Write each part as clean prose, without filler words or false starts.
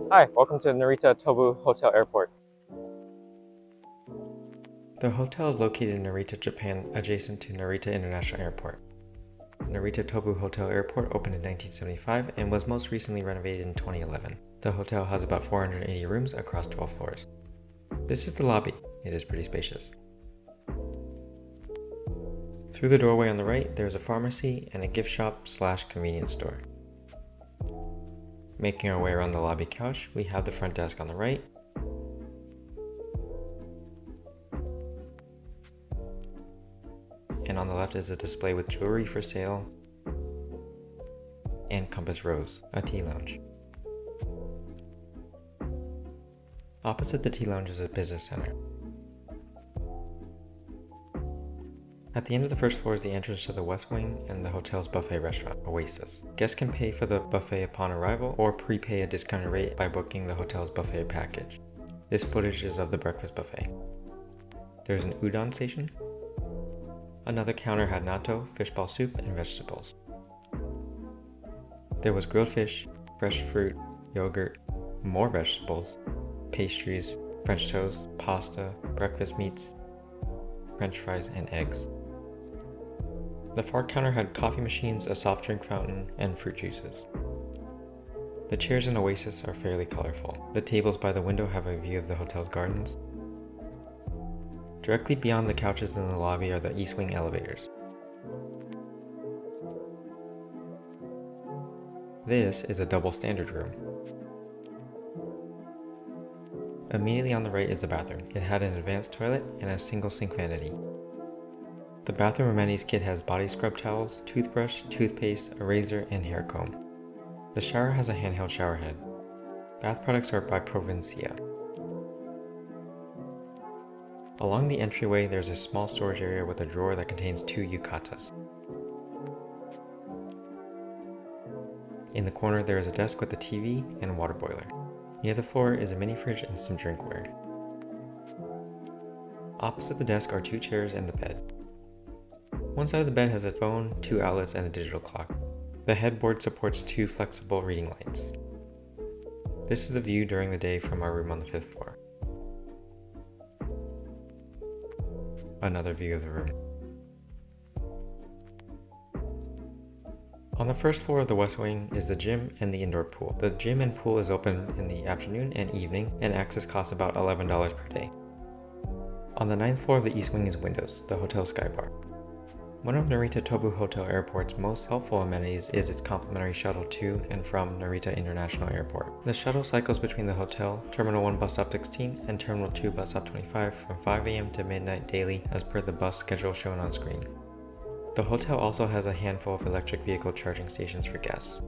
Hi, welcome to Narita Tobu Hotel Airport. The hotel is located in Narita, Japan, adjacent to Narita International Airport. Narita Tobu Hotel Airport opened in 1975 and was most recently renovated in 2011. The hotel has about 480 rooms across 12 floors. This is the lobby. It is pretty spacious. Through the doorway on the right, there is a pharmacy and a gift shop / convenience store. Making our way around the lobby couch, we have the front desk on the right, and on the left is a display with jewelry for sale and Compass Rose, a tea lounge. Opposite the tea lounge is a business center. At the end of the first floor is the entrance to the West Wing and the hotel's buffet restaurant, Oasis. Guests can pay for the buffet upon arrival or prepay a discounted rate by booking the hotel's buffet package. This footage is of the breakfast buffet. There is an udon station. Another counter had natto, fishball soup, and vegetables. There was grilled fish, fresh fruit, yogurt, more vegetables, pastries, French toast, pasta, breakfast meats, French fries, and eggs. The far counter had coffee machines, a soft drink fountain, and fruit juices. The chairs in Oasis are fairly colorful. The tables by the window have a view of the hotel's gardens. Directly beyond the couches in the lobby are the East Wing elevators. This is a double standard room. Immediately on the right is the bathroom. It had an advanced toilet and a single sink vanity. The bathroom amenities kit has body scrub towels, toothbrush, toothpaste, a razor, and hair comb. The shower has a handheld shower head. Bath products are by Provincia. Along the entryway, there's a small storage area with a drawer that contains 2 yukatas. In the corner, there is a desk with a TV and a water boiler. Near the floor is a mini fridge and some drinkware. Opposite the desk are 2 chairs and the bed. One side of the bed has a phone, 2 outlets, and a digital clock. The headboard supports 2 flexible reading lights. This is the view during the day from our room on the 5th floor. Another view of the room. On the first floor of the West Wing is the gym and the indoor pool. The gym and pool is open in the afternoon and evening, and access costs about $11 per day. On the 9th floor of the East Wing is Windows, the hotel sky bar. One of Narita Tobu Hotel Airport's most helpful amenities is its complimentary shuttle to and from Narita International Airport. The shuttle cycles between the hotel, Terminal 1 bus stop 16, and Terminal 2 bus stop 25 from 5 a.m. to midnight daily as per the bus schedule shown on screen. The hotel also has a handful of electric vehicle charging stations for guests.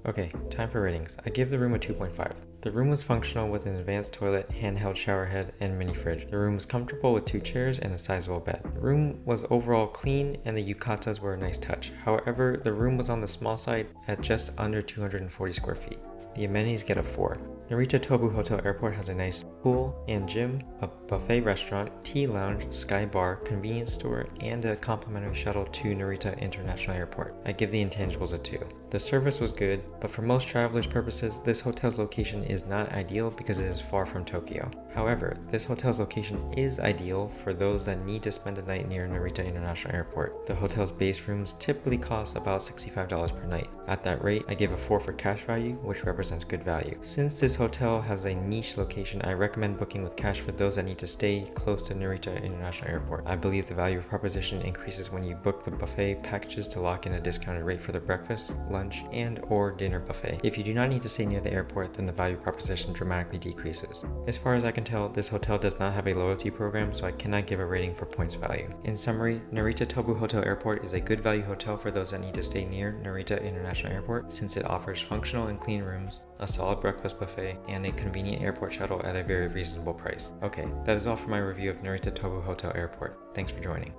Okay, time for ratings. I give the room a 2.5. The room was functional with an advanced toilet, handheld shower head, and mini fridge. The room was comfortable with 2 chairs and a sizable bed. The room was overall clean and the yukatas were a nice touch. However, the room was on the small side at just under 240 square feet. The amenities get a 4. Narita Tobu Hotel Airport has a nice pool and gym, a buffet restaurant, tea lounge, sky bar, convenience store, and a complimentary shuttle to Narita International Airport. I give the intangibles a 2. The service was good, but for most travelers' purposes, this hotel's location is not ideal because it is far from Tokyo. However, this hotel's location is ideal for those that need to spend a night near Narita International Airport. The hotel's base rooms typically cost about $65 per night. At that rate, I give a 4 for cash value, which represents good value. Since this hotel has a niche location, I recommend booking with cash for those that need to stay close to Narita International Airport. I believe the value proposition increases when you book the buffet packages to lock in a discounted rate for the breakfast, lunch, and or dinner buffet. If you do not need to stay near the airport, then the value proposition dramatically decreases. As far as I can tell, this hotel does not have a loyalty program, so I cannot give a rating for points value. In summary, Narita Tobu Hotel Airport is a good value hotel for those that need to stay near Narita International Airport, since it offers functional and clean rooms, a solid breakfast buffet, and a convenient airport shuttle at a very reasonable price. Okay, that is all for my review of Narita Tobu Hotel Airport. Thanks for joining.